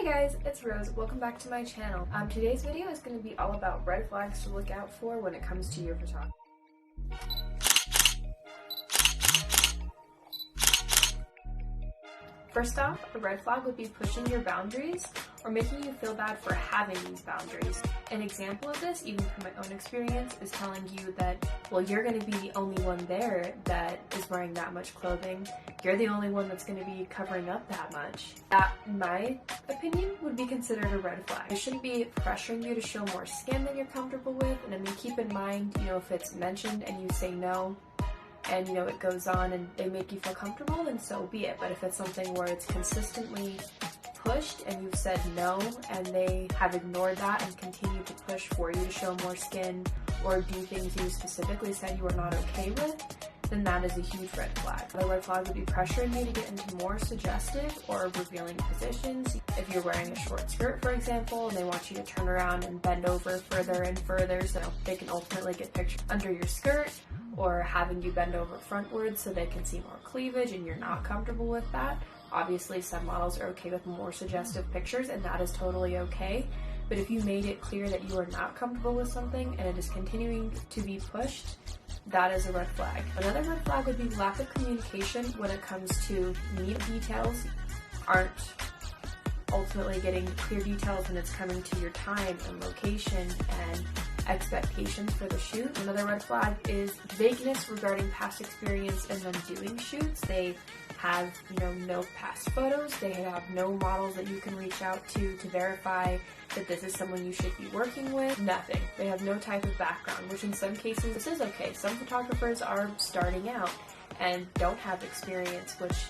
guys, it's Rose. Welcome back to my channel. Today's video is going to be all about red flags to look out for when it comes to your photography. First off, a red flag would be pushing your boundaries or making you feel bad for having these boundaries. An example of this, even from my own experience, is telling you that, well, you're going to be the only one there that is wearing that much clothing. You're the only one that's going to be covering up that much. That, in my opinion, would be considered a red flag. It shouldn't be pressuring you to show more skin than you're comfortable with, and I mean, keep in mind, if it's mentioned and you say no, and it goes on and they make you feel comfortable, then so be it. But if it's something where it's consistently pushed and you've said no and they have ignored that and continue to push for you to show more skin or do things you specifically said you were not okay with, then that is a huge red flag. The red flag would be pressuring you to get into more suggestive or revealing positions. If you're wearing a short skirt, for example, and they want you to turn around and bend over further and further so they can ultimately get pictures under your skirt, or having you bend over frontwards so they can see more cleavage and you're not comfortable with that. Obviously, some models are okay with more suggestive pictures, and that is totally okay. But if you made it clear that you are not comfortable with something and it is continuing to be pushed, that is a red flag. Another red flag would be lack of communication when it comes to neat details aren't ultimately getting clear details when it's coming to your time and location and expectations for the shoot. Another red flag is vagueness regarding past experience and them doing shoots. They have, no past photos. They have no models that you can reach out to verify that this is someone you should be working with. Nothing. They have no type of background, which in some cases this is okay. Some photographers are starting out and don't have experience, which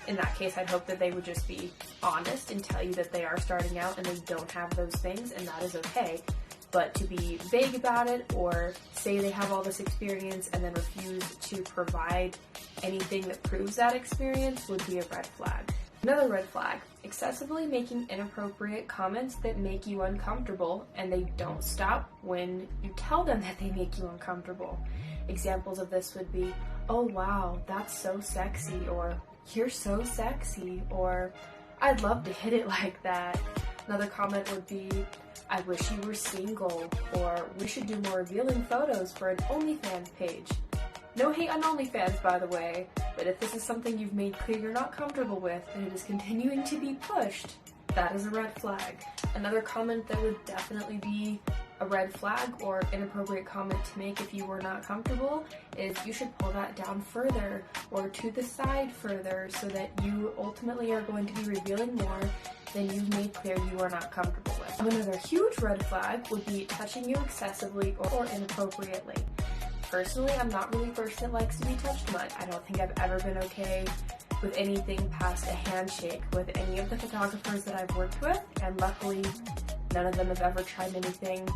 in that case I'd hope that they would just be honest and tell you that they are starting out and they don't have those things, and that is okay. But to be vague about it or say they have all this experience and then refuse to provide anything that proves that experience would be a red flag. Another red flag, excessively making inappropriate comments that make you uncomfortable and they don't stop when you tell them that they make you uncomfortable. Examples of this would be, oh wow, that's so sexy, or you're so sexy, or I'd love to hit it like that. Another comment would be, I wish you were single, or we should do more revealing photos for an OnlyFans page. No hate on OnlyFans, by the way, but if this is something you've made clear you're not comfortable with and it is continuing to be pushed, that is a red flag. Another comment that would definitely be a red flag or inappropriate comment to make if you were not comfortable is you should pull that down further or to the side further so that you ultimately are going to be revealing more than you've made clear you are not comfortable with. Another huge red flag would be touching you excessively or inappropriately. Personally, I'm not really a person that likes to be touched much. I don't think I've ever been okay with anything past a handshake with any of the photographers that I've worked with, and luckily none of them have ever tried anything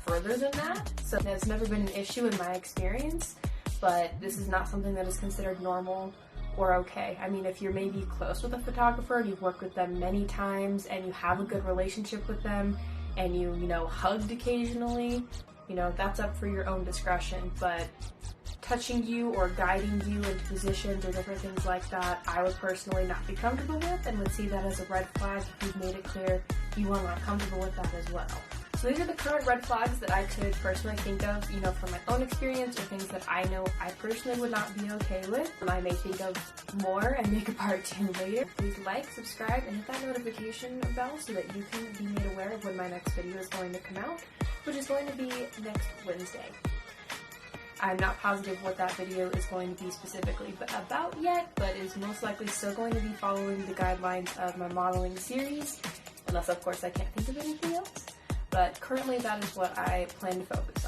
further than that. So there's never been an issue in my experience, but this is not something that is considered normal or okay. I mean, if you're maybe close with a photographer and you've worked with them many times and you have a good relationship with them and you hugged occasionally, that's up for your own discretion. But touching you or guiding you into positions or different things like that, I would personally not be comfortable with and would see that as a red flag if you've made it clear you are not comfortable with that as well. So these are the current red flags that I could personally think of, from my own experience or things that I know I personally would not be okay with. I may think of more and make a part 2 later. Please like, subscribe, and hit that notification bell so that you can be made aware of when my next video is going to come out, which is going to be next Wednesday. I'm not positive what that video is going to be specifically about yet, but is most likely still going to be following the guidelines of my modeling series, unless of course I can't think of anything else. But currently that is what I plan to focus